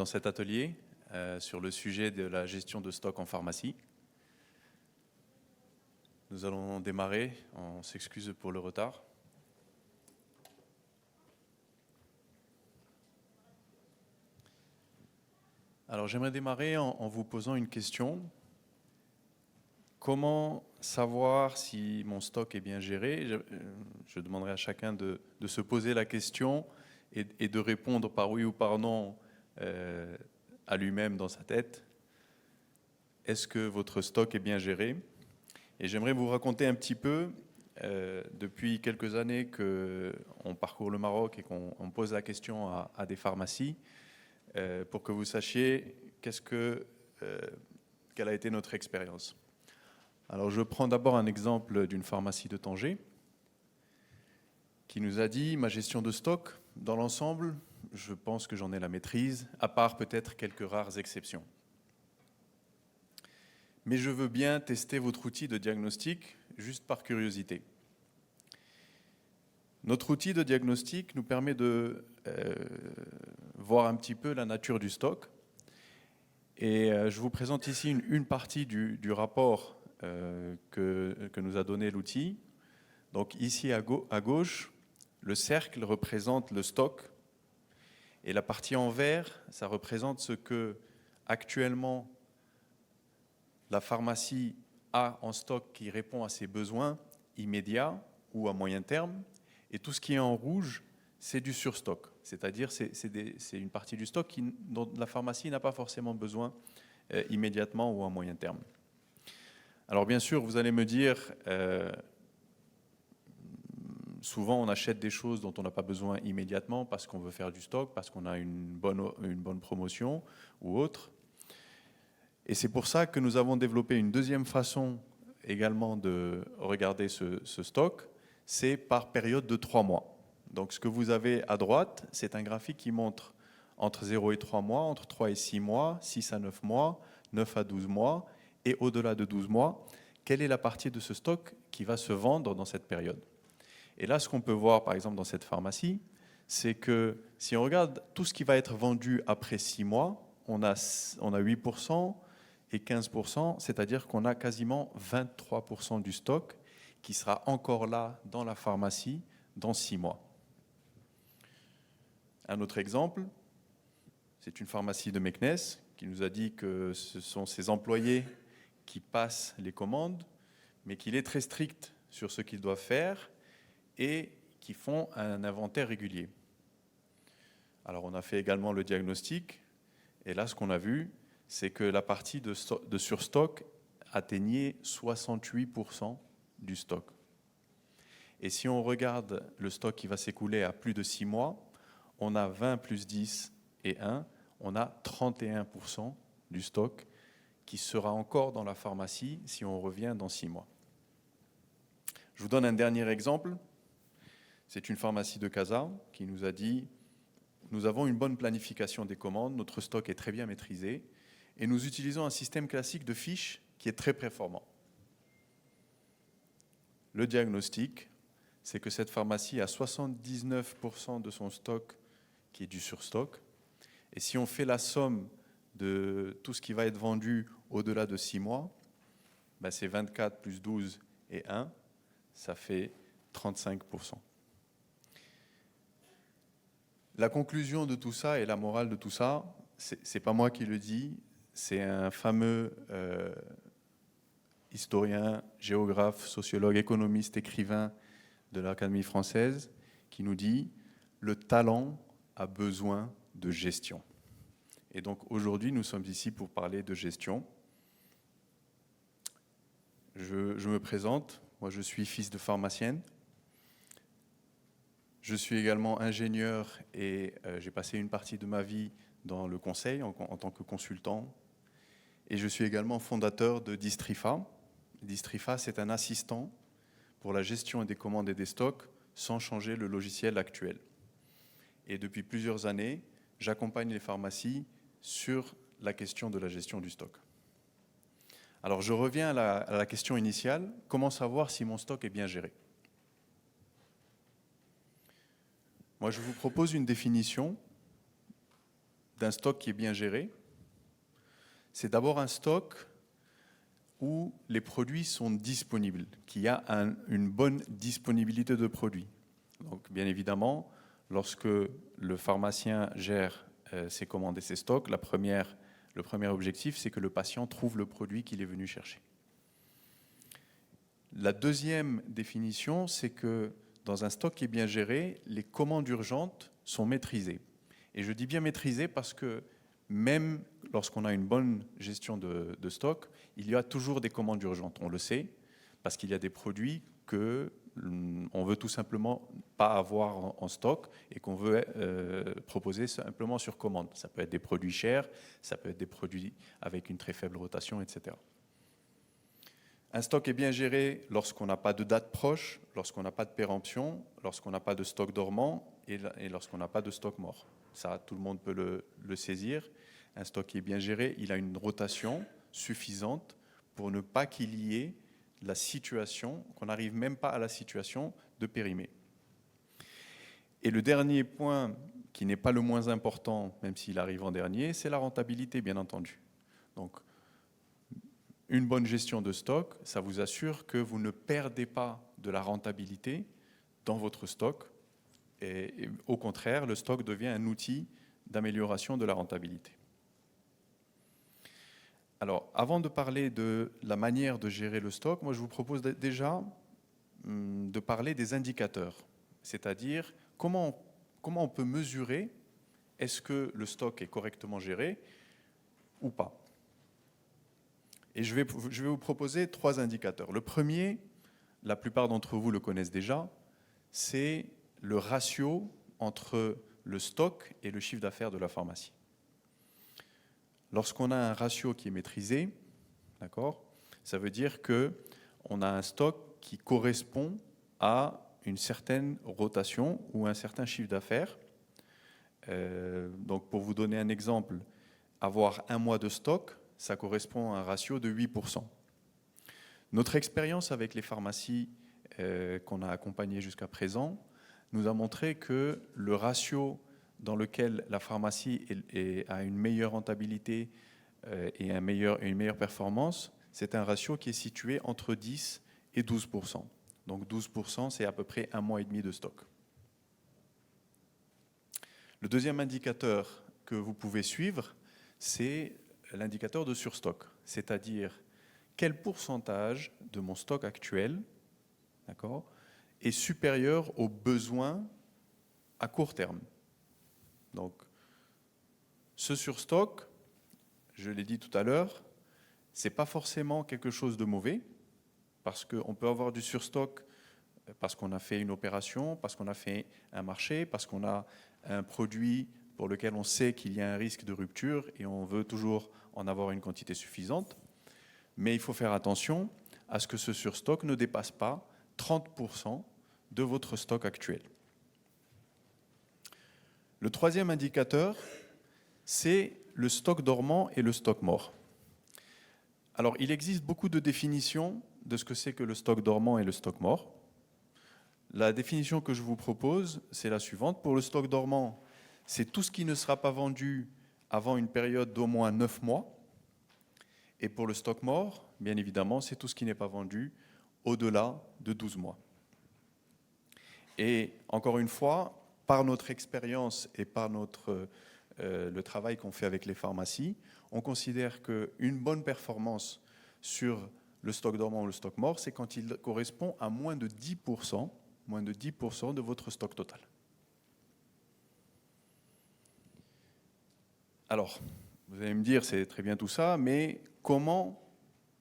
cet atelier sur le sujet de la gestion de stock en pharmacie. Nous allons démarrer, on s'excuse pour le retard. Alors j'aimerais démarrer en vous posant une question. Comment savoir si mon stock est bien géré? Je demanderai à chacun de se poser la question et de répondre par oui ou par non à lui-même dans sa tête. Est-ce que votre stock est bien géré? Et j'aimerais vous raconter un petit peu, depuis quelques années qu'on parcourt le Maroc et qu'on pose la question à des pharmacies, pour que vous sachiez quelle a été notre expérience. Alors je prends d'abord un exemple d'une pharmacie de Tanger qui nous a dit « Ma gestion de stock, dans l'ensemble, je pense que j'en ai la maîtrise, à part peut-être quelques rares exceptions. Mais je veux bien tester votre outil de diagnostic, juste par curiosité. » Notre outil de diagnostic nous permet de voir un petit peu la nature du stock. Et je vous présente ici une partie du rapport que nous a donné l'outil. Donc ici à gauche, le cercle représente le stock. Et la partie en vert, ça représente ce que actuellement la pharmacie a en stock qui répond à ses besoins immédiats ou à moyen terme. Et tout ce qui est en rouge, c'est du surstock. C'est-à-dire c'est une partie du stock dont la pharmacie n'a pas forcément besoin immédiatement ou à moyen terme. Alors bien sûr, vous allez me dire, souvent on achète des choses dont on n'a pas besoin immédiatement parce qu'on veut faire du stock, parce qu'on a une bonne promotion ou autre. Et c'est pour ça que nous avons développé une deuxième façon également de regarder ce stock, c'est par période de 3 mois. Donc ce que vous avez à droite, c'est un graphique qui montre entre 0 et 3 mois, entre 3 et 6 mois, 6 à 9 mois, 9 à 12 mois, et au-delà de 12 mois, quelle est la partie de ce stock qui va se vendre dans cette période. Et là, ce qu'on peut voir, par exemple, dans cette pharmacie, c'est que si on regarde tout ce qui va être vendu après 6 mois, on a 8% et 15%, c'est-à-dire qu'on a quasiment 23% du stock qui sera encore là dans la pharmacie dans 6 mois. Un autre exemple, c'est une pharmacie de Meknès qui nous a dit que ce sont ses employés qui passent les commandes, mais qu'il est très strict sur ce qu'ils doivent faire et qui font un inventaire régulier. Alors on a fait également le diagnostic, et là ce qu'on a vu, c'est que la partie de surstock atteignait 68% du stock. Et si on regarde le stock qui va s'écouler à plus de 6 mois, on a 20 plus 10 et 1, on a 31% du stock qui sera encore dans la pharmacie si on revient dans 6 mois. Je vous donne un dernier exemple. C'est une pharmacie de Casa qui nous a dit « Nous avons une bonne planification des commandes, notre stock est très bien maîtrisé et nous utilisons un système classique de fiches qui est très performant. » Le diagnostic, c'est que cette pharmacie a 79% de son stock qui est du surstock. Et si on fait la somme de tout ce qui va être vendu au-delà de 6 mois, ben c'est 24 plus 12 et 1, ça fait 35%. La conclusion de tout ça et la morale de tout ça, c'est pas moi qui le dis, c'est un fameux historien, géographe, sociologue, économiste, écrivain de l'Académie française qui nous dit « Le talent a besoin de gestion ». Et donc aujourd'hui, nous sommes ici pour parler de gestion. Je me présente, moi je suis fils de pharmacienne. Je suis également ingénieur et j'ai passé une partie de ma vie dans le conseil en tant que consultant. Et je suis également fondateur de Distrifa. Distrifa, c'est un assistant pour la gestion des commandes et des stocks sans changer le logiciel actuel. Et depuis plusieurs années, j'accompagne les pharmacies sur la question de la gestion du stock. Alors je reviens à la question initiale, comment savoir si mon stock est bien géré? Moi je vous propose une définition d'un stock qui est bien géré, c'est d'abord un stock où les produits sont disponibles, qu'il y a une bonne disponibilité de produits. Donc, bien évidemment, lorsque le pharmacien gère ses commandes et ses stocks, le premier objectif, c'est que le patient trouve le produit qu'il est venu chercher. La deuxième définition, c'est que dans un stock qui est bien géré, les commandes urgentes sont maîtrisées. Et je dis bien maîtrisées parce que même lorsqu'on a une bonne gestion de stock, il y a toujours des commandes urgentes. On le sait, parce qu'il y a des produits qu'on veut tout simplement pas avoir en stock et qu'on veut proposer simplement sur commande. Ça peut être des produits chers, ça peut être des produits avec une très faible rotation, etc. Un stock est bien géré lorsqu'on n'a pas de date proche, lorsqu'on n'a pas de péremption, lorsqu'on n'a pas de stock dormant et lorsqu'on n'a pas de stock mort. Ça, tout le monde peut le saisir. Un stock qui est bien géré, il a une rotation suffisante pour ne pas qu'il y ait la situation, qu'on n'arrive même pas à la situation de périmer. Et le dernier point, qui n'est pas le moins important, même s'il arrive en dernier, c'est la rentabilité, bien entendu. Donc, une bonne gestion de stock, ça vous assure que vous ne perdez pas de la rentabilité dans votre stock. Et au contraire, le stock devient un outil d'amélioration de la rentabilité. Alors, avant de parler de la manière de gérer le stock, moi je vous propose déjà de parler des indicateurs, c'est-à-dire comment on peut mesurer est-ce que le stock est correctement géré ou pas. Et je vais vous proposer 3 indicateurs. Le premier, la plupart d'entre vous le connaissent déjà, c'est le ratio entre le stock et le chiffre d'affaires de la pharmacie. Lorsqu'on a un ratio qui est maîtrisé, d'accord, ça veut dire qu'on a un stock qui correspond à une certaine rotation ou un certain chiffre d'affaires. Donc pour vous donner un exemple, avoir 1 mois de stock, ça correspond à un ratio de 8%. Notre expérience avec les pharmacies qu'on a accompagnées jusqu'à présent nous a montré que le ratio dans lequel la pharmacie a une meilleure rentabilité et une meilleure performance, c'est un ratio qui est situé entre 10 et 12%. Donc 12%, c'est à peu près 1 mois et demi de stock. Le deuxième indicateur que vous pouvez suivre, c'est l'indicateur de surstock, c'est-à-dire quel pourcentage de mon stock actuel, d'accord, est supérieur aux besoins à court terme. Donc, ce surstock, je l'ai dit tout à l'heure, ce n'est pas forcément quelque chose de mauvais, parce qu'on peut avoir du surstock parce qu'on a fait une opération, parce qu'on a fait un marché, parce qu'on a un produit pour lequel on sait qu'il y a un risque de rupture et on veut toujours en avoir une quantité suffisante. Mais il faut faire attention à ce que ce surstock ne dépasse pas 30% de votre stock actuel. Le troisième indicateur, c'est le stock dormant et le stock mort. Alors, il existe beaucoup de définitions de ce que c'est que le stock dormant et le stock mort. La définition que je vous propose, c'est la suivante. Pour le stock dormant, c'est tout ce qui ne sera pas vendu avant une période d'au moins 9 mois. Et pour le stock mort, bien évidemment, c'est tout ce qui n'est pas vendu au-delà de 12 mois. Et encore une fois, par notre expérience et par le travail qu'on fait avec les pharmacies, on considère qu'une bonne performance sur le stock dormant ou le stock mort, c'est quand il correspond à moins de 10% de votre stock total. Alors, vous allez me dire, c'est très bien tout ça, mais comment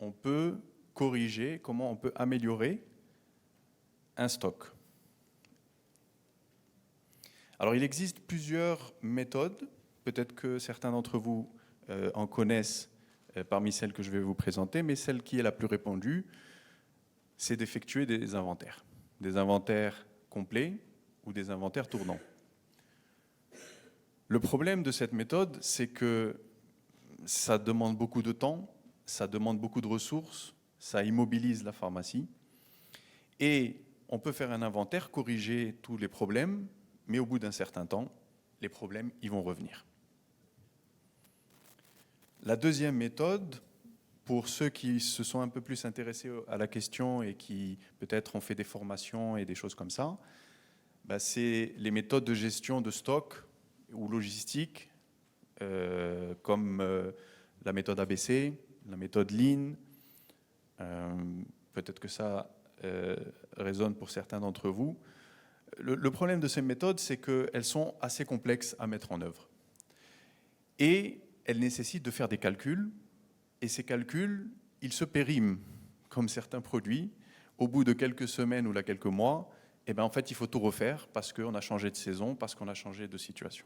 on peut corriger, comment on peut améliorer un stock ? Alors, il existe plusieurs méthodes. Peut-être que certains d'entre vous en connaissent parmi celles que je vais vous présenter, mais celle qui est la plus répandue, c'est d'effectuer des inventaires complets ou des inventaires tournants. Le problème de cette méthode, c'est que ça demande beaucoup de temps, ça demande beaucoup de ressources, ça immobilise la pharmacie, et on peut faire un inventaire, corriger tous les problèmes, mais au bout d'un certain temps, les problèmes ils vont revenir. La deuxième méthode, pour ceux qui se sont un peu plus intéressés à la question et qui peut-être ont fait des formations et des choses comme ça, c'est les méthodes de gestion de stock ou logistique, comme la méthode ABC, la méthode Lean. Peut-être que ça résonne pour certains d'entre vous. Le problème de ces méthodes, c'est qu'elles sont assez complexes à mettre en œuvre. Et elles nécessitent de faire des calculs. Et ces calculs, ils se périment, comme certains produits. Au bout de quelques semaines ou là, quelques mois, en fait, il faut tout refaire parce qu'on a changé de saison, parce qu'on a changé de situation.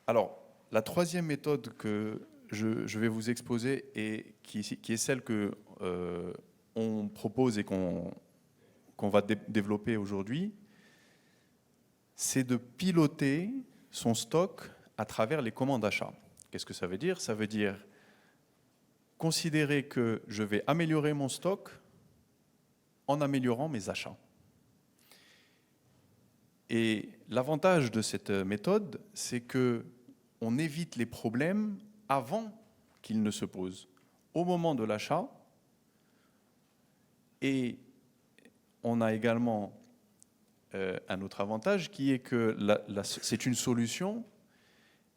Alors, la troisième méthode que je vais vous exposer et qui est celle qu'on propose et qu'on va développer aujourd'hui, c'est de piloter son stock à travers les commandes d'achat. Qu'est-ce que ça veut dire? Ça veut dire considérer que je vais améliorer mon stock en améliorant mes achats. Et l'avantage de cette méthode, c'est qu'on évite les problèmes avant qu'ils ne se posent, au moment de l'achat. Et on a également un autre avantage qui est que c'est une solution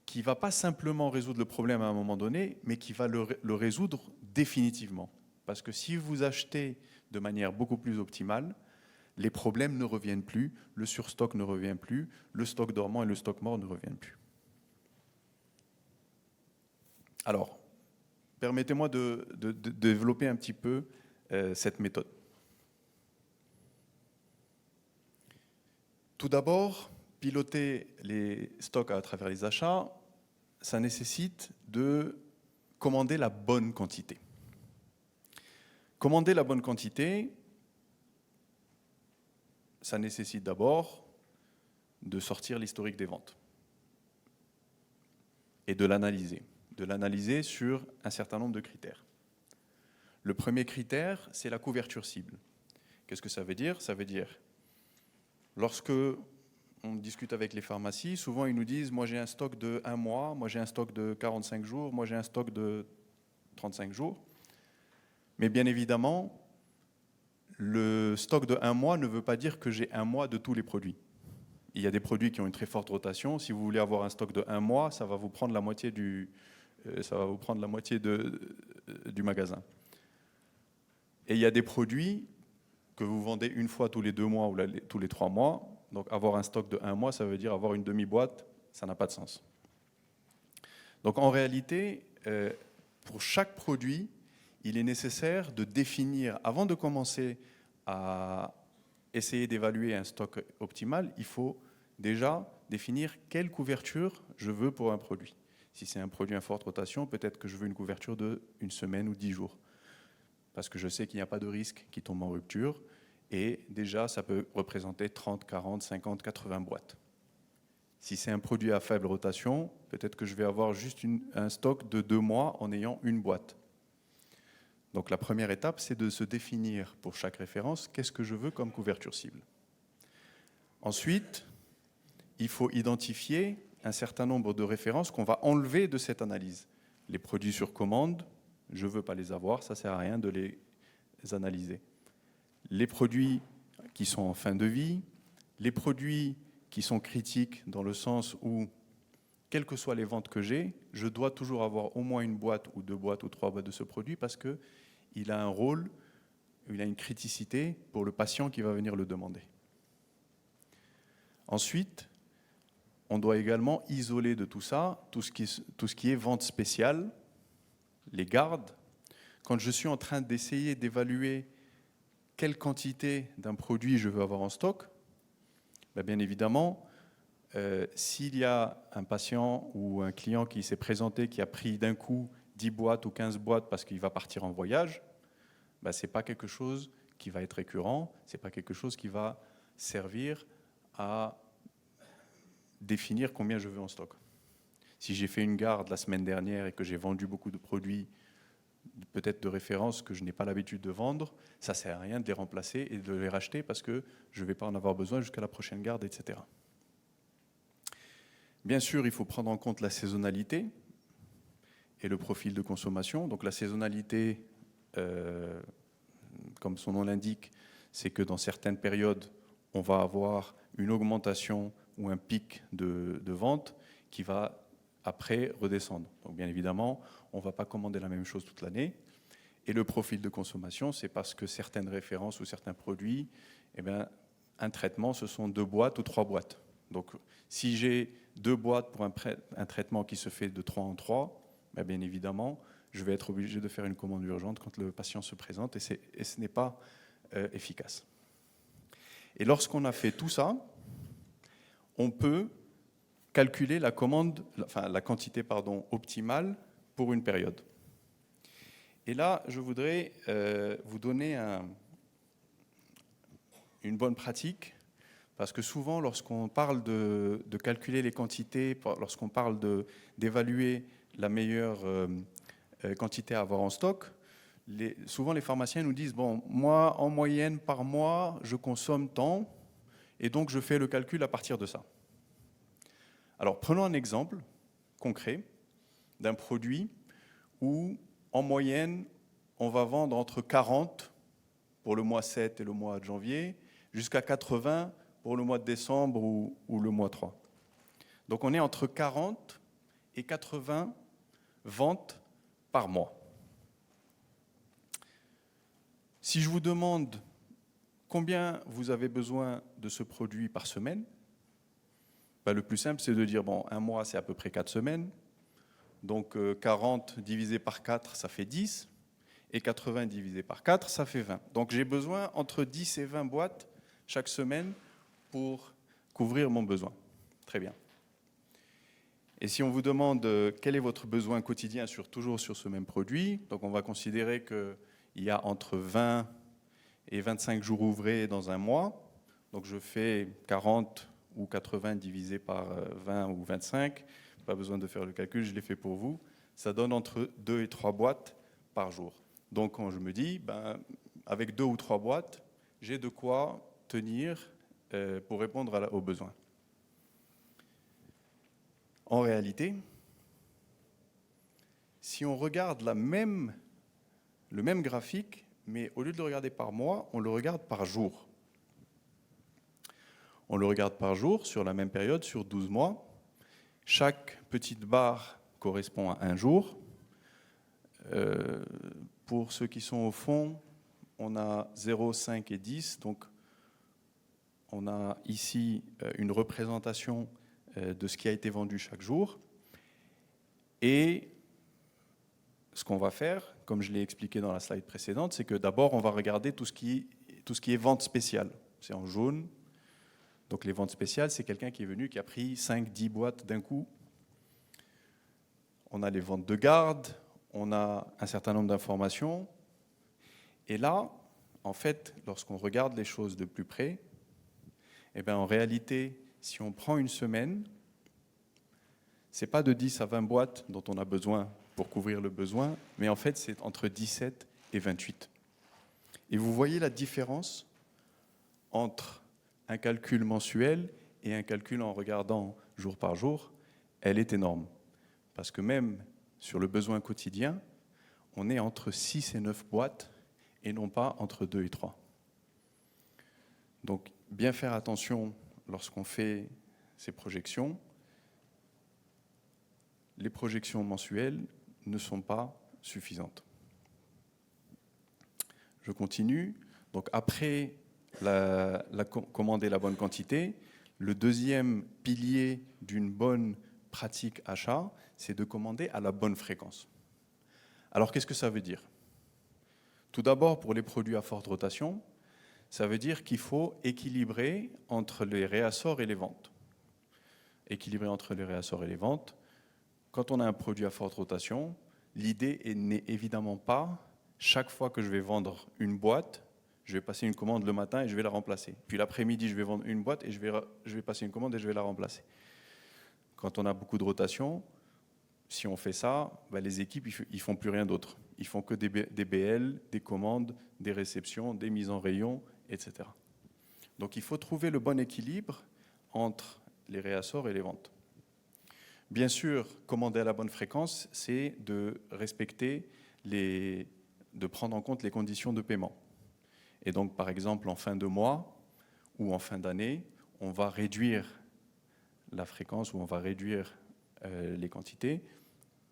qui ne va pas simplement résoudre le problème à un moment donné, mais qui va le résoudre définitivement. Parce que si vous achetez de manière beaucoup plus optimale, les problèmes ne reviennent plus, le surstock ne revient plus, le stock dormant et le stock mort ne reviennent plus. Alors, permettez-moi de développer un petit peu cette méthode. Tout d'abord, piloter les stocks à travers les achats, ça nécessite de commander la bonne quantité. Commander la bonne quantité, ça nécessite d'abord de sortir l'historique des ventes et de l'analyser sur un certain nombre de critères. Le premier critère, c'est la couverture cible. Qu'est-ce que ça veut dire? Ça veut dire, lorsque on discute avec les pharmacies, souvent ils nous disent « moi j'ai un stock de 1 mois, moi j'ai un stock de 45 jours, moi j'ai un stock de 35 jours ». Mais bien évidemment, le stock de 1 mois ne veut pas dire que j'ai 1 mois de tous les produits. Il y a des produits qui ont une très forte rotation. Si vous voulez avoir un stock de 1 mois, ça va vous prendre la moitié du magasin. Et il y a des produits que vous vendez une fois tous les 2 mois ou tous les 3 mois. Donc avoir un stock de 1 mois, ça veut dire avoir une demi-boîte, ça n'a pas de sens. Donc en réalité, pour chaque produit, il est nécessaire de définir, avant de commencer à essayer d'évaluer un stock optimal, il faut déjà définir quelle couverture je veux pour un produit. Si c'est un produit à forte rotation, peut-être que je veux une couverture de 1 semaine ou 10 jours. Parce que je sais qu'il n'y a pas de risque qui tombe en rupture. Et déjà, ça peut représenter 30, 40, 50, 80 boîtes. Si c'est un produit à faible rotation, peut-être que je vais avoir juste un stock de 2 mois en ayant une boîte. Donc la première étape, c'est de se définir pour chaque référence qu'est-ce que je veux comme couverture cible. Ensuite, il faut identifier un certain nombre de références qu'on va enlever de cette analyse. Les produits sur commande, je ne veux pas les avoir, ça ne sert à rien de les analyser. Les produits qui sont en fin de vie, les produits qui sont critiques dans le sens où, quelles que soient les ventes que j'ai, je dois toujours avoir au moins 1 boîte ou 2 boîtes ou 3 boîtes de ce produit parce qu'il a un rôle, il a une criticité pour le patient qui va venir le demander. Ensuite, on doit également isoler de tout ça, tout ce qui est vente spéciale, les gardes. Quand je suis en train d'essayer d'évaluer quelle quantité d'un produit je veux avoir en stock, bien évidemment, s'il y a un patient ou un client qui s'est présenté, qui a pris d'un coup 10 boîtes ou 15 boîtes parce qu'il va partir en voyage, ce n'est pas quelque chose qui va être récurrent, ce n'est pas quelque chose qui va servir à définir combien je veux en stock. Si j'ai fait une garde la semaine dernière et que j'ai vendu beaucoup de produits, peut-être de référence que je n'ai pas l'habitude de vendre, ça ne sert à rien de les remplacer et de les racheter parce que je ne vais pas en avoir besoin jusqu'à la prochaine garde, etc. Bien sûr, il faut prendre en compte la saisonnalité. et le profil de consommation. Donc la saisonnalité, comme son nom l'indique, c'est que dans certaines périodes, on va avoir une augmentation ou un pic de vente qui va après redescendre. Donc bien évidemment, on ne va pas commander la même chose toute l'année. Et le profil de consommation, c'est parce que certaines références ou certains produits, eh bien, un traitement, ce sont 2 boîtes ou 3 boîtes. Donc si j'ai 2 boîtes pour un traitement qui se fait de 3 en 3, bien évidemment, je vais être obligé de faire une commande urgente quand le patient se présente et ce n'est pas efficace. Et lorsqu'on a fait tout ça, on peut calculer la quantité optimale pour une période. Et là, je voudrais vous donner une bonne pratique, parce que souvent, lorsqu'on parle de calculer les quantités, lorsqu'on parle d'évaluer la meilleure quantité à avoir en stock, souvent les pharmaciens nous disent, bon, moi, en moyenne, par mois, je consomme tant, et donc je fais le calcul à partir de ça. Alors, prenons un exemple concret d'un produit où, en moyenne, on va vendre entre 40 pour le mois 7 et le mois de janvier, jusqu'à 80 pour le mois de décembre ou le mois 3. Donc, on est entre 40 et 80 ventes par mois. Si je vous demande combien vous avez besoin de ce produit par semaine, le plus simple, c'est de dire, bon, un mois, c'est à peu près 4 semaines. Donc 40 divisé par 4, ça fait 10. Et 80 divisé par 4, ça fait 20. Donc j'ai besoin entre 10 et 20 boîtes chaque semaine pour couvrir mon besoin. Très bien. Et si on vous demande quel est votre besoin quotidien toujours sur ce même produit, donc on va considérer qu'il y a entre 20 et 25 jours ouvrés dans un mois. Donc je fais 40 ou 80 divisé par 20 ou 25. Pas besoin de faire le calcul, je l'ai fait pour vous. Ça donne entre 2 et 3 boîtes par jour. Donc quand je me dis, avec 2 ou 3 boîtes, j'ai de quoi tenir pour répondre aux besoins. En réalité, si on regarde le même graphique, mais au lieu de le regarder par mois, on le regarde par jour. On le regarde par jour sur la même période, sur 12 mois. Chaque petite barre correspond à un jour. Pour ceux qui sont au fond, on a 0, 5 et 10. Donc, on a ici une représentation de ce qui a été vendu chaque jour. Et ce qu'on va faire, comme je l'ai expliqué dans la slide précédente, c'est que d'abord, on va regarder tout ce qui est vente spéciale. C'est en jaune. Donc les ventes spéciales, c'est quelqu'un qui est venu, qui a pris 5-10 boîtes d'un coup. On a les ventes de garde, on a un certain nombre d'informations. Et là, en fait, lorsqu'on regarde les choses de plus près, en réalité, si on prend une semaine, ce n'est pas de 10 à 20 boîtes dont on a besoin pour couvrir le besoin, mais en fait, c'est entre 17 et 28. Et vous voyez la différence entre un calcul mensuel et un calcul en regardant jour par jour, elle est énorme. Parce que même sur le besoin quotidien, on est entre 6 et 9 boîtes et non pas entre 2 et 3. Donc, bien faire attention lorsqu'on fait ces projections. Les projections mensuelles ne sont pas suffisantes. Je continue. Donc, après commander la bonne quantité, le deuxième pilier d'une bonne pratique achat, c'est de commander à la bonne fréquence. Alors, qu'est-ce que ça veut dire ? Tout d'abord, pour les produits à forte rotation, ça veut dire qu'il faut équilibrer entre les réassorts et les ventes. Équilibrer entre les réassorts et les ventes. Quand on a un produit à forte rotation, l'idée n'est évidemment pas, chaque fois que je vais vendre une boîte, je vais passer une commande le matin et je vais la remplacer. Puis l'après-midi, je vais vendre une boîte et je vais passer une commande et je vais la remplacer. Quand on a beaucoup de rotation, si on fait ça, les équipes, ils font plus rien d'autre. Ils font que des BL, des commandes, des réceptions, des mises en rayon, etc. Donc il faut trouver le bon équilibre entre les réassorts et les ventes. Bien sûr, commander à la bonne fréquence, c'est de respecter de prendre en compte les conditions de paiement. Et donc, par exemple, en fin de mois ou en fin d'année, on va réduire la fréquence ou on va réduire les quantités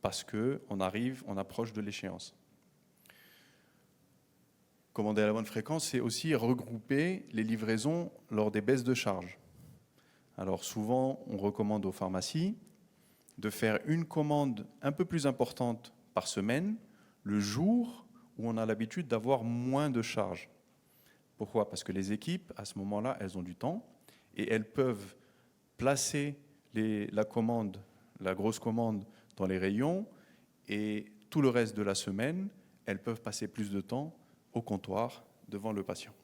parce qu'on approche de l'échéance. Commander à la bonne fréquence, c'est aussi regrouper les livraisons lors des baisses de charge. Alors souvent, on recommande aux pharmacies de faire une commande un peu plus importante par semaine, le jour où on a l'habitude d'avoir moins de charges. Pourquoi ? Parce que les équipes, à ce moment-là, elles ont du temps et elles peuvent placer la grosse commande dans les rayons, et tout le reste de la semaine, elles peuvent passer plus de temps au comptoir devant le patient.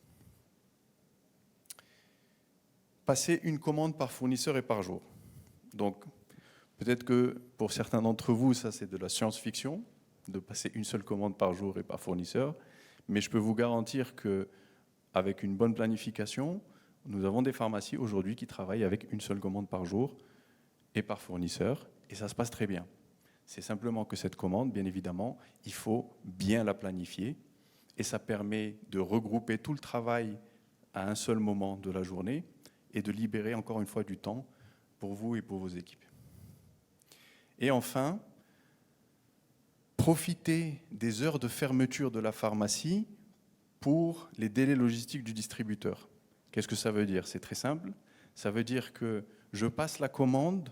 Passer une commande par fournisseur et par jour. Donc, peut-être que pour certains d'entre vous, ça c'est de la science-fiction, de passer une seule commande par jour et par fournisseur, mais je peux vous garantir qu'avec une bonne planification, nous avons des pharmacies aujourd'hui qui travaillent avec une seule commande par jour et par fournisseur, et ça se passe très bien. C'est simplement que cette commande, bien évidemment, il faut bien la planifier, et ça permet de regrouper tout le travail à un seul moment de la journée et de libérer encore une fois du temps pour vous et pour vos équipes. Et enfin, profitez des heures de fermeture de la pharmacie pour les délais logistiques du distributeur. Qu'est-ce que ça veut dire ? C'est très simple. Ça veut dire que je passe la commande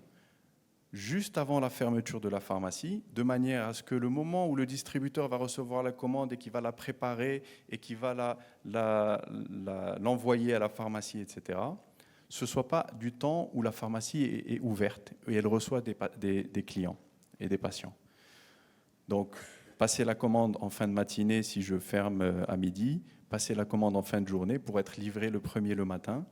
juste avant la fermeture de la pharmacie, de manière à ce que le moment où le distributeur va recevoir la commande et qu'il va la préparer et qu'il va l'envoyer à la pharmacie, etc., ce ne soit pas du temps où la pharmacie est ouverte et elle reçoit des clients et des patients. Donc, passer la commande en fin de matinée si je ferme à midi, passer la commande en fin de journée pour être livré le premier le matin.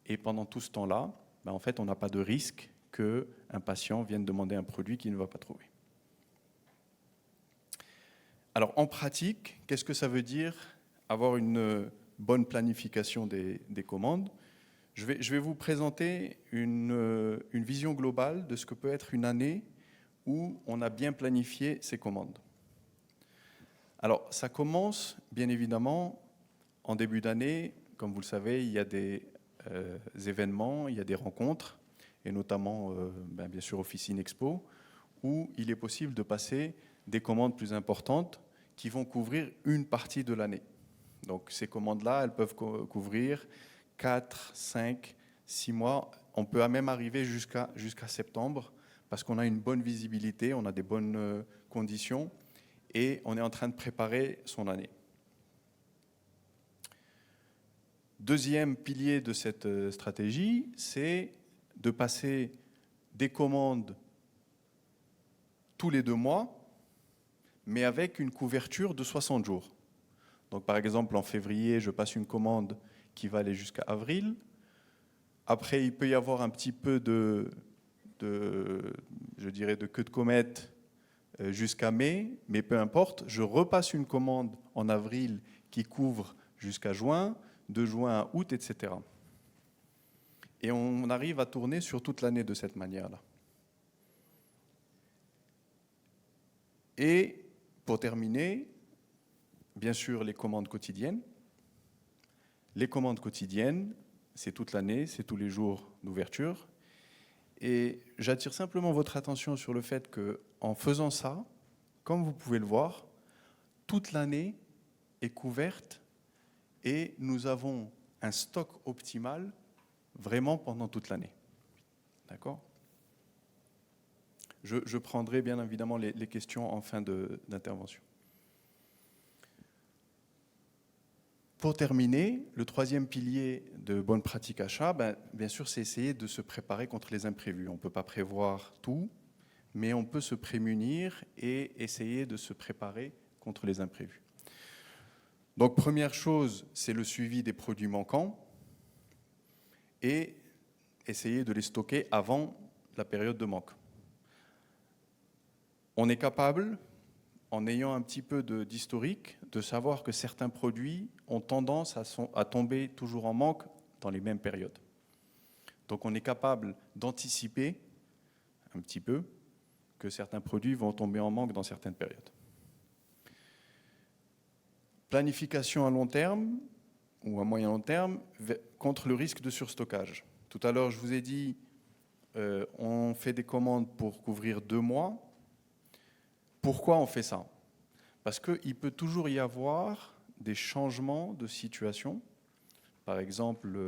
Et pendant tout ce temps-là, en fait, on n'a pas de risque qu'un patient vienne demander un produit qu'il ne va pas trouver. Alors, en pratique, qu'est-ce que ça veut dire avoir une bonne planification des commandes ? Je vais vous présenter une vision globale de ce que peut être une année où on a bien planifié ses commandes. Alors, ça commence, bien évidemment, en début d'année. Comme vous le savez, il y a des événements, il y a des rencontres, et notamment, bien sûr, Officine Expo, où il est possible de passer des commandes plus importantes qui vont couvrir une partie de l'année. Donc, ces commandes-là, elles peuvent couvrir 4, 5, 6 mois. On peut même arriver jusqu'à septembre parce qu'on a une bonne visibilité, on a des bonnes conditions et on est en train de préparer son année. Deuxième pilier de cette stratégie, c'est de passer des commandes tous les 2 mois, mais avec une couverture de 60 jours. Donc, par exemple, en février, je passe une commande qui va aller jusqu'à avril. Après, il peut y avoir un petit peu de queue de comète jusqu'à mai, mais peu importe, je repasse une commande en avril qui couvre jusqu'à juin, de juin à août, etc. Et on arrive à tourner sur toute l'année de cette manière-là. Et pour terminer, bien sûr, les commandes quotidiennes. Les commandes quotidiennes, c'est toute l'année, c'est tous les jours d'ouverture. Et j'attire simplement votre attention sur le fait qu'en faisant ça, comme vous pouvez le voir, toute l'année est couverte et nous avons un stock optimal vraiment pendant toute l'année. D'accord ? Je prendrai bien évidemment les questions en fin d'intervention. Pour terminer, le troisième pilier de bonne pratique achat, bien sûr, c'est essayer de se préparer contre les imprévus. On ne peut pas prévoir tout, mais on peut se prémunir et essayer de se préparer contre les imprévus. Donc, première chose, c'est le suivi des produits manquants et essayer de les stocker avant la période de manque. On est capable, en ayant un petit peu d'historique, de savoir que certains produits ont tendance à tomber toujours en manque dans les mêmes périodes. Donc on est capable d'anticiper un petit peu que certains produits vont tomber en manque dans certaines périodes. Planification à long terme ou à moyen long terme contre le risque de surstockage. Tout à l'heure, je vous ai dit, on fait des commandes pour couvrir 2 mois. Pourquoi on fait ça? Parce qu'il peut toujours y avoir des changements de situation. Par exemple,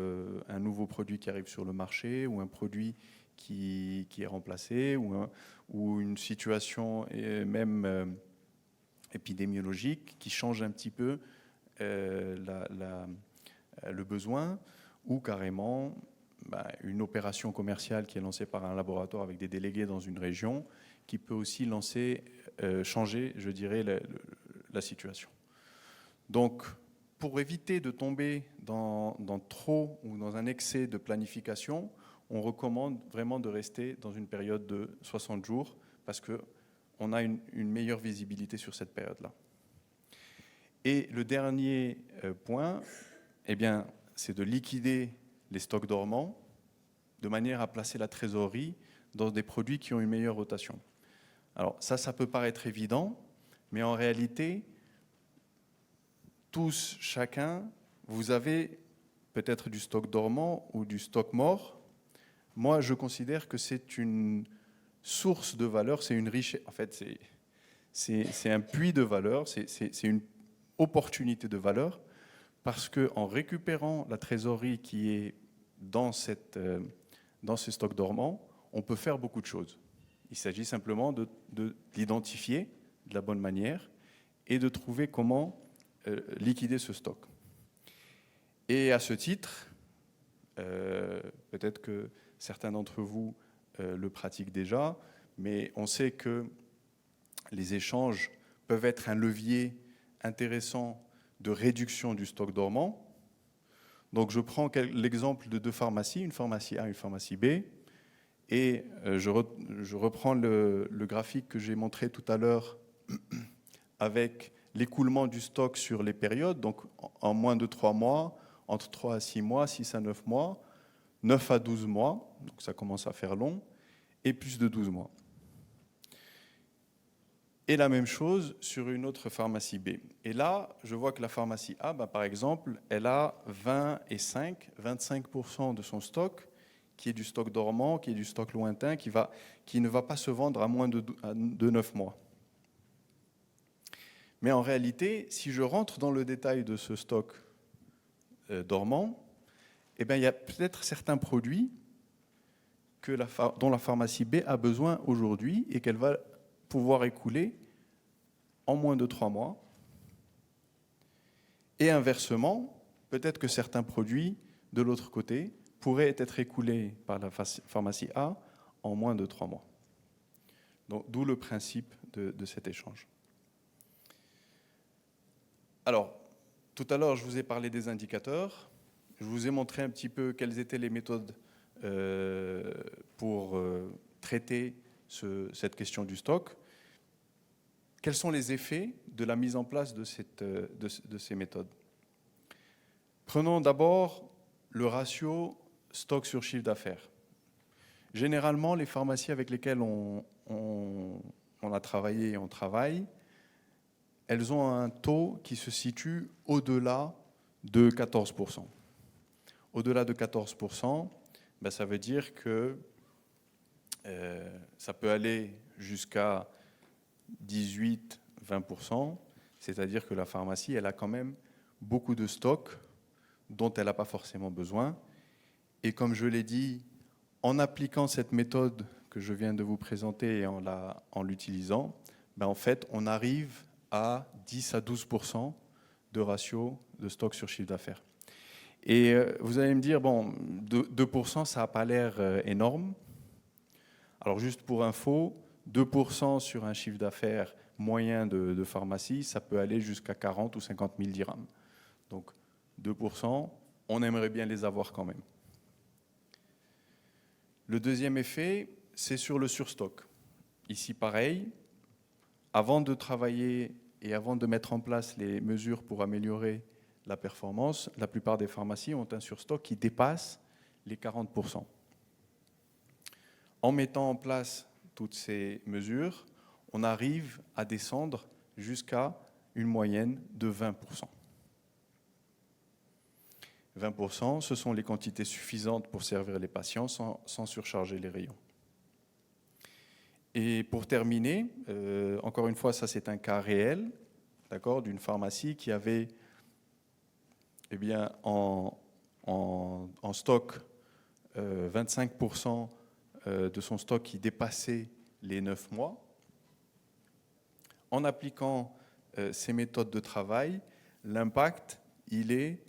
un nouveau produit qui arrive sur le marché ou un produit qui est remplacé ou une situation même épidémiologique qui change un petit peu le besoin ou carrément une opération commerciale qui est lancée par un laboratoire avec des délégués dans une région qui peut aussi changer, je dirais, la situation. Donc, pour éviter de tomber dans trop ou dans un excès de planification, on recommande vraiment de rester dans une période de 60 jours parce qu'on a une meilleure visibilité sur cette période-là. Et le dernier point, c'est de liquider les stocks dormants de manière à placer la trésorerie dans des produits qui ont une meilleure rotation. Alors ça peut paraître évident, mais en réalité, tous, chacun, vous avez peut-être du stock dormant ou du stock mort. Moi, je considère que c'est une source de valeur, c'est une richesse. En fait, c'est un puits de valeur, c'est une opportunité de valeur, parce qu'en récupérant la trésorerie qui est dans ce stock dormant, on peut faire beaucoup de choses. Il s'agit simplement de l'identifier de la bonne manière et de trouver comment liquider ce stock. Et à ce titre, peut-être que certains d'entre vous le pratiquent déjà, mais on sait que les échanges peuvent être un levier intéressant de réduction du stock dormant. Donc je prends l'exemple de 2 pharmacies, une pharmacie A et une pharmacie B, et je reprends le graphique que j'ai montré tout à l'heure avec l'écoulement du stock sur les périodes, donc en moins de 3 mois, entre 3 à 6 mois, 6 à 9 mois, 9 à 12 mois, donc ça commence à faire long, et plus de 12 mois. Et la même chose sur une autre pharmacie B. Et là, je vois que la pharmacie A, par exemple, elle a 25% de son stock qui est du stock dormant, qui est du stock lointain, qui ne va pas se vendre à moins de 9 mois. Mais en réalité, si je rentre dans le détail de ce stock dormant, il y a peut-être certains produits dont la pharmacie B a besoin aujourd'hui et qu'elle va pouvoir écouler en moins de 3 mois. Et inversement, peut-être que certains produits, de l'autre côté, pourraient être écoulés par la pharmacie A en moins de 3 mois. Donc, d'où le principe de cet échange. Alors, tout à l'heure, je vous ai parlé des indicateurs. Je vous ai montré un petit peu quelles étaient les méthodes pour traiter cette question du stock. Quels sont les effets de la mise en place de ces méthodes? Prenons d'abord le ratio stock sur chiffre d'affaires. Généralement, les pharmacies avec lesquelles on a travaillé et on travaille, elles ont un taux qui se situe au-delà de 14%. Au-delà de 14%, ça veut dire que ça peut aller jusqu'à 18-20%, c'est-à-dire que la pharmacie, elle a quand même beaucoup de stocks dont elle n'a pas forcément besoin. Et comme je l'ai dit, en appliquant cette méthode que je viens de vous présenter et en l'utilisant, en fait, on arrive à 10 à 12% de ratio de stock sur chiffre d'affaires. Et vous allez me dire, 2%, ça n'a pas l'air énorme. Alors juste pour info, 2% sur un chiffre d'affaires moyen de pharmacie, ça peut aller jusqu'à 40 ou 50 000 dirhams. Donc 2%, on aimerait bien les avoir quand même. Le deuxième effet, c'est sur le surstock. Ici, pareil, avant de travailler et avant de mettre en place les mesures pour améliorer la performance, la plupart des pharmacies ont un surstock qui dépasse les 40%. En mettant en place toutes ces mesures, on arrive à descendre jusqu'à une moyenne de 20%. 20%, ce sont les quantités suffisantes pour servir les patients sans surcharger les rayons. Et pour terminer, encore une fois, ça c'est un cas réel, d'accord, d'une pharmacie qui avait en stock 25% de son stock qui dépassait les 9 mois. En appliquant ces méthodes de travail, l'impact, il est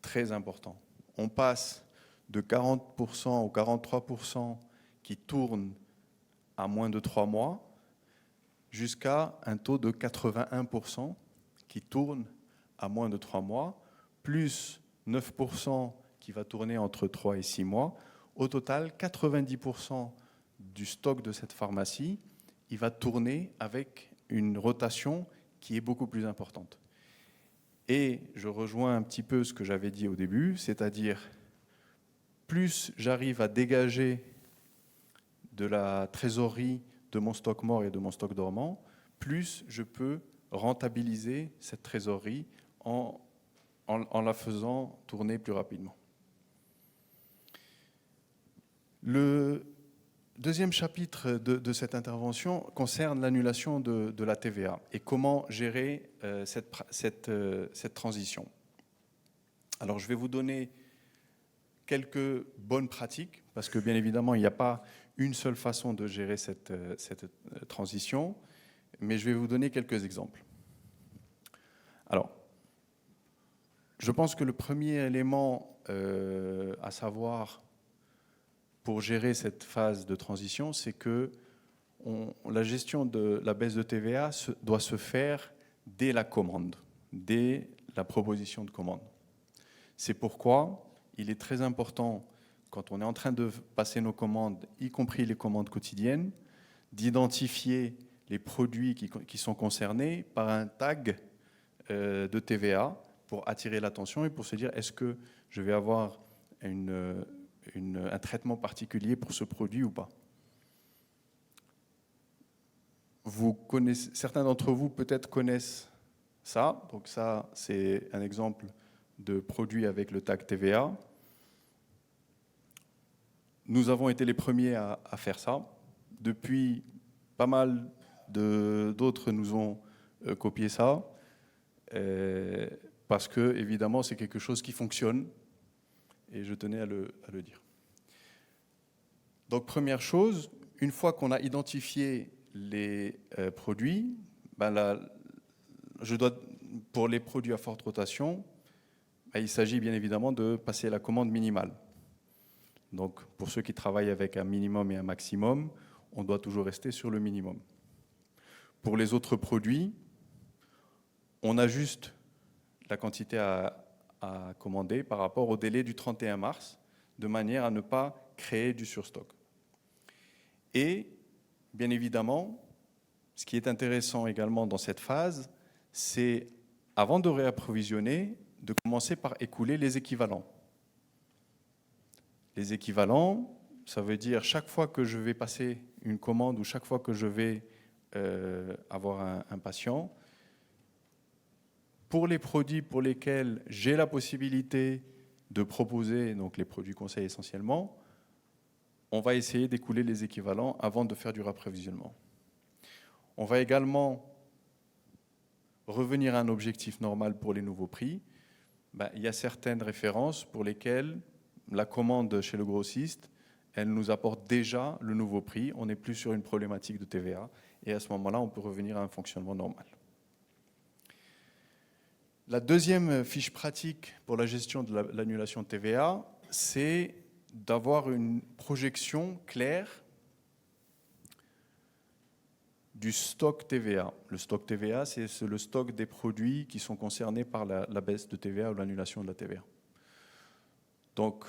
très important. On passe de 40% ou 43% qui tournent à moins de 3 mois jusqu'à un taux de 81% qui tourne à moins de 3 mois, plus 9% qui va tourner entre 3 et 6 mois. Au total, 90% du stock de cette pharmacie, il va tourner avec une rotation qui est beaucoup plus importante. Et je rejoins un petit peu ce que j'avais dit au début, c'est-à-dire plus j'arrive à dégager de la trésorerie de mon stock mort et de mon stock dormant, plus je peux rentabiliser cette trésorerie en la faisant tourner plus rapidement. Le deuxième chapitre de cette intervention concerne l'annulation de la TVA et comment gérer cette transition. Alors, je vais vous donner quelques bonnes pratiques, parce que bien évidemment, il n'y a pas une seule façon de gérer cette transition, mais je vais vous donner quelques exemples. Alors, je pense que le premier élément à savoir pour gérer cette phase de transition, c'est que la gestion de la baisse de TVA doit se faire dès la commande, dès la proposition de commande. C'est pourquoi il est très important, quand on est en train de passer nos commandes, y compris les commandes quotidiennes, d'identifier les produits qui sont concernés par un tag de TVA pour attirer l'attention et pour se dire est-ce que je vais avoir un traitement particulier pour ce produit ou pas. Certains d'entre vous peut-être connaissent ça. Donc ça, c'est un exemple de produit avec le tag TVA. Nous avons été les premiers à faire ça. Depuis, pas mal d'autres nous ont copié ça. Parce que, évidemment, c'est quelque chose qui fonctionne. Et je tenais à le dire. Donc, première chose, une fois qu'on a identifié les produits, pour les produits à forte rotation, il s'agit bien évidemment de passer la commande minimale. Donc, pour ceux qui travaillent avec un minimum et un maximum, on doit toujours rester sur le minimum. Pour les autres produits, on ajuste la quantité à commander par rapport au délai du 31 mars, de manière à ne pas créer du surstock. Et, bien évidemment, ce qui est intéressant également dans cette phase, c'est, avant de réapprovisionner, de commencer par écouler les équivalents. Les équivalents, ça veut dire chaque fois que je vais passer une commande ou chaque fois que je vais avoir un patient, pour les produits pour lesquels j'ai la possibilité de proposer, donc les produits conseils essentiellement, on va essayer d'écouler les équivalents avant de faire du rapprovisionnement. On va également revenir à un objectif normal pour les nouveaux prix. Il y a certaines références pour lesquelles la commande chez le grossiste, elle nous apporte déjà le nouveau prix. On n'est plus sur une problématique de TVA. Et à ce moment-là, on peut revenir à un fonctionnement normal. La deuxième fiche pratique pour la gestion de l'annulation de TVA, c'est d'avoir une projection claire du stock TVA. Le stock TVA, c'est le stock des produits qui sont concernés par la baisse de TVA ou l'annulation de la TVA. Donc,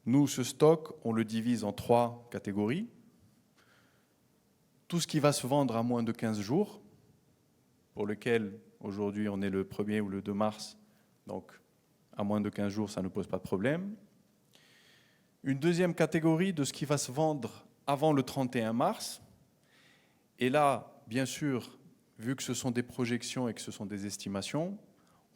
nous, ce stock, on le divise en 3 catégories. Tout ce qui va se vendre à moins de 15 jours, pour lequel aujourd'hui on est le 1er ou le 2 mars, donc à moins de 15 jours, ça ne pose pas de problème. Une deuxième catégorie de ce qui va se vendre avant le 31 mars. Et là, bien sûr, vu que ce sont des projections et que ce sont des estimations,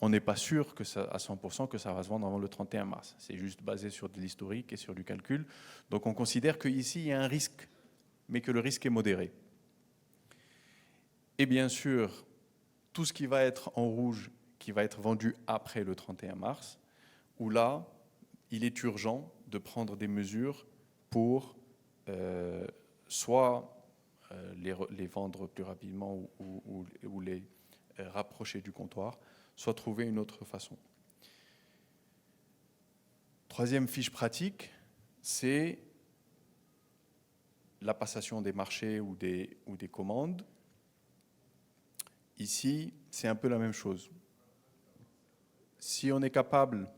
on n'est pas sûr que ça, à 100% que ça va se vendre avant le 31 mars. C'est juste basé sur de l'historique et sur du calcul. Donc on considère qu'ici, il y a un risque, mais que le risque est modéré. Et bien sûr, tout ce qui va être en rouge, qui va être vendu après le 31 mars, où là, il est urgent de prendre des mesures pour soit les vendre plus rapidement ou les rapprocher du comptoir, soit trouver une autre façon. Troisième fiche pratique, c'est la passation des marchés ou des commandes. Ici, c'est un peu la même chose. Si on est capable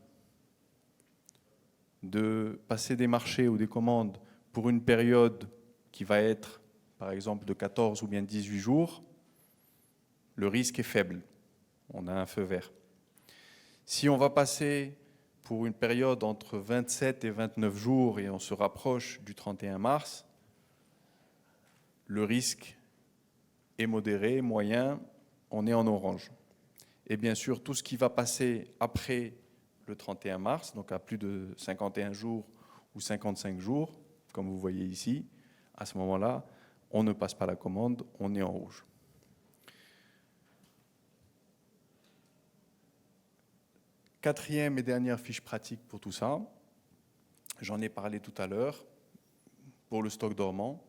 de passer des marchés ou des commandes pour une période qui va être, par exemple, de 14 ou bien 18 jours, le risque est faible. On a un feu vert. Si on va passer pour une période entre 27 et 29 jours et on se rapproche du 31 mars, le risque est modéré, moyen, on est en orange. Et bien sûr, tout ce qui va passer après le 31 mars, donc à plus de 51 jours ou 55 jours, comme vous voyez ici, à ce moment-là, on ne passe pas la commande, on est en rouge. Quatrième et dernière fiche pratique pour tout ça, j'en ai parlé tout à l'heure, pour le stock dormant,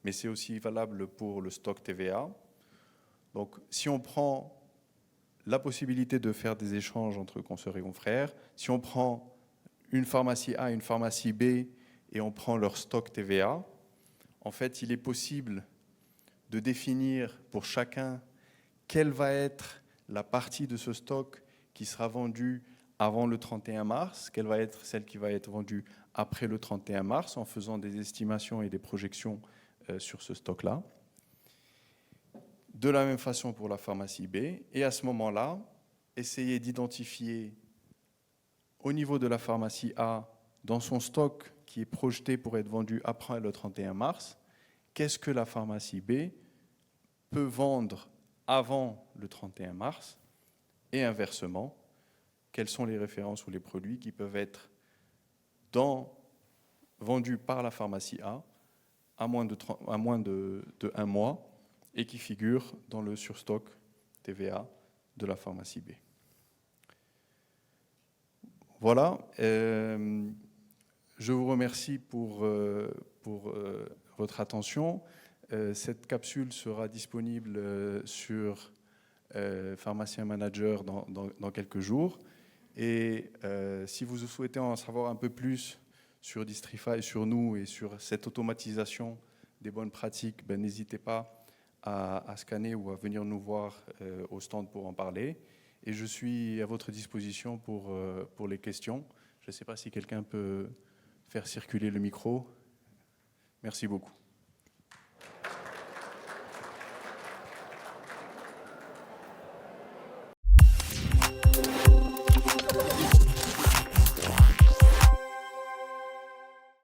mais c'est aussi valable pour le stock TVA. Donc, si on prend la possibilité de faire des échanges entre consoeurs et confrères, si on prend une pharmacie A et une pharmacie B et on prend leur stock TVA, en fait, il est possible de définir pour chacun quelle va être la partie de ce stock qui sera vendue avant le 31 mars, quelle va être celle qui va être vendue après le 31 mars, en faisant des estimations et des projections sur ce stock-là. De la même façon pour la pharmacie B. Et à ce moment-là, essayer d'identifier au niveau de la pharmacie A, dans son stock qui est projeté pour être vendu après le 31 mars, qu'est-ce que la pharmacie B peut vendre avant le 31 mars et inversement, quelles sont les références ou les produits qui peuvent être vendus par la pharmacie A à moins de 1 mois et qui figurent dans le surstock TVA de la pharmacie B. Voilà, je vous remercie pour votre attention. Cette capsule sera disponible sur Pharmacien Manager dans quelques jours. Et si vous souhaitez en savoir un peu plus sur Distrify, sur nous et sur cette automatisation des bonnes pratiques, n'hésitez pas à scanner ou à venir nous voir au stand pour en parler. Et je suis à votre disposition pour les questions. Je ne sais pas si quelqu'un peut faire circuler le micro. Merci beaucoup.